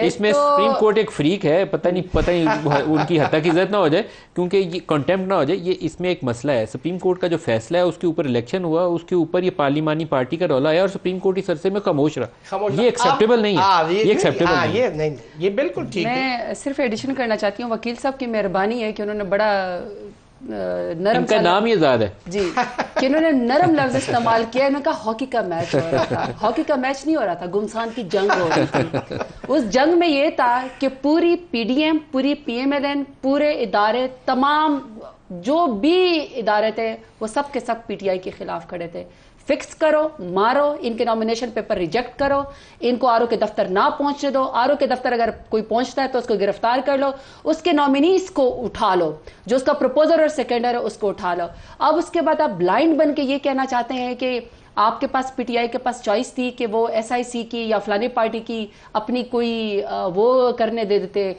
اس میں supreme court ایک فریق ہے، پتہ نہیں ان کی حد تک عزت نہ ہو جائے، کیونکہ یہ کنٹمپٹ نہ ہو جائے. یہ اس میں ایک مسئلہ ہے، سپریم کورٹ کا جو فیصلہ ہے اس کے اوپر الیکشن ہوا، اس کے اوپر یہ پارلیمانی پارٹی کا رولا ہے اور سپریم کورٹ اس عرصے میں خاموش رہا. یہ ایکسیپٹیبل نہیں ہے، یہ ایکسیپٹیبل نہیں. یہ بالکل ٹھیک ہے. میں صرف ایڈیشن کرنا چاہتی ہوں، وکیل صاحب کی مہربانی ہے کہ انہوں نے بڑا نرم، ان کا نام یہ زیادہ ہے جی، کہ انہوں نے نرم لفظ استعمال کیا. انہوں نے کہا ہاکی کا میچ ہو رہا تھا. ہاکی کا میچ نہیں ہو رہا تھا، گمسان کی جنگ ہو رہی تھی. اس جنگ میں یہ تھا کہ پوری پی ڈی ایم، پوری پی ایم ایل این، پورے ادارے، تمام جو بھی ادارے تھے وہ سب کے سب پی ٹی آئی کے خلاف کھڑے تھے. فکس کرو، مارو، ان کے نامینیشن پیپر ریجیکٹ کرو، ان کو آر او کے دفتر نہ پہنچنے دو. آر او کے دفتر اگر کوئی پہنچتا ہے تو اس کو گرفتار کر لو، اس کے نامینیز کو اٹھا لو، جو اس کا پروپوزر اور سیکنڈر ہے اس کو اٹھا لو. اب اس کے بعد آپ بلائنڈ بن کے یہ کہنا چاہتے ہیں کہ آپ کے پاس پی ٹی آئی کے پاس چوائس تھی کہ وہ ایس آئی سی کی یا فلانی پارٹی کی اپنی کوئی وہ کرنے دے دیتے،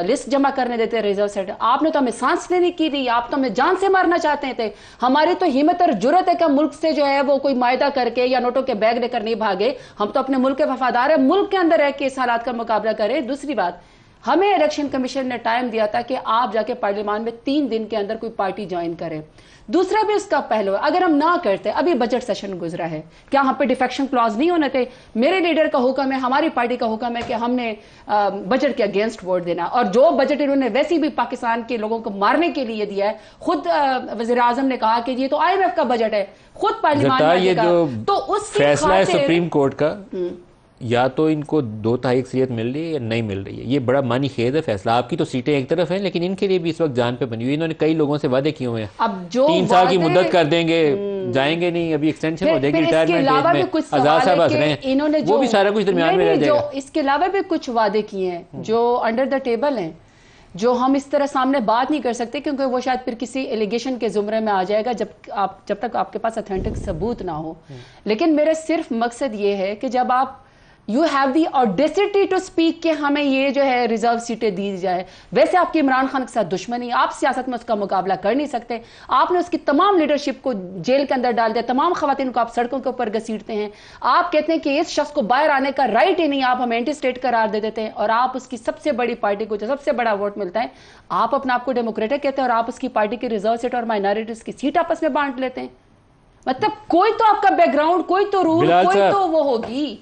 لسٹ جمع کرنے دیتے ریزرو سیٹ. آپ نے تو ہمیں سانس لینے کی دی، آپ تو ہمیں جان سے مارنا چاہتے تھے. ہماری تو ہمت اور جرت ہے کہ ملک سے جو ہے وہ کوئی معاہدہ کر کے یا نوٹوں کے بیگ لے کر نہیں بھاگے. ہم تو اپنے ملک کے وفادار ہیں، ملک کے اندر رہ کے اس حالات کا مقابلہ کریں. دوسری بات، ہمیں الیکشن کمیشن نے ٹائم دیا تھا کہ آپ جا کے پارلیمان میں 3 دن کے اندر کوئی پارٹی جوائن کرے. دوسرا بھی اس کا پہلو ہے، اگر ہم نہ کرتے، ابھی بجٹ سیشن گزرا ہے، کیا ہم پہ ڈیفیکشن کلاز نہیں ہونے تھے؟ میرے لیڈر کا حکم ہے، ہماری پارٹی کا حکم ہے کہ ہم نے بجٹ کے اگینسٹ ووٹ دینا. اور جو بجٹ انہوں نے ویسی بھی پاکستان کے لوگوں کو مارنے کے لیے دیا ہے، خود وزیر اعظم نے کہا کہ یہ تو آئی ایم ایف کا بجٹ ہے، خود پارلیمان میں تو اس کی فیصلہ ہے سپریم کورٹ کا، یا تو ان کو 2/3 اکثریت مل رہی ہے یا نہیں مل رہی ہے. یہ بڑا معنی خیز ہے فیصلہ. آپ کی تو سیٹیں ایک طرف ہیں، لیکن ان کے لیے بھی اس وقت جان پہ بنی ہوئی. انہوں نے کئی لوگوں سے وعدے کیے ہوئے ہیں، اب جو 3 سال کی مدت کر دیں گے، جائیں گے نہیں، ابھی ایکسٹینشن ہو جائے گی ریٹائرمنٹ ایج میں. آزاد صاحب ہنس رہے ہیں، وہ بھی سارا کچھ درمیان میں رہ جائے گا. اس کے علاوہ بھی کچھ وعدے کیے ہیں جو انڈر دا ٹیبل ہیں، جو ہم اس طرح سامنے بات نہیں کر سکتے کیونکہ وہ شاید پھر کسی ایلیگیشن کے زمرے میں آ جائے گا جب تک آپ کے پاس اتھینٹک ثبوت نہ ہو. لیکن میرا صرف مقصد یہ ہے کہ جب آپ you have the audacity to speak کہ ہمیں یہ جو ہے ریزرو سیٹیں دی جائے. ویسے آپ کی عمران خان کے ساتھ دشمنی، آپ سیاست میں اس کا مقابلہ کر نہیں سکتے. آپ نے اس کی تمام لیڈرشپ کو جیل کے اندر ڈال دیا، تمام خواتین کو آپ سڑکوں کے اوپر گھسیٹتے ہیں. آپ کہتے ہیں کہ اس شخص کو باہر آنے کا رائٹ ہی نہیں، آپ ہمیں اینٹی اسٹیٹ قرار دے دیتے ہیں. اور آپ اس کی سب سے بڑی پارٹی کو جو سب سے بڑا ووٹ ملتا ہے، آپ اپنے آپ کو ڈیموکریٹک کہتے ہیں اور آپ اس کی پارٹی کی ریزرو سیٹ اور مائنارٹیز کی سیٹ آپس میں بانٹ لیتے ہیں. مطلب کوئی تو آپ کا بیک گراؤنڈ، کوئی تو رول، کوئی تو وہ ہوگی.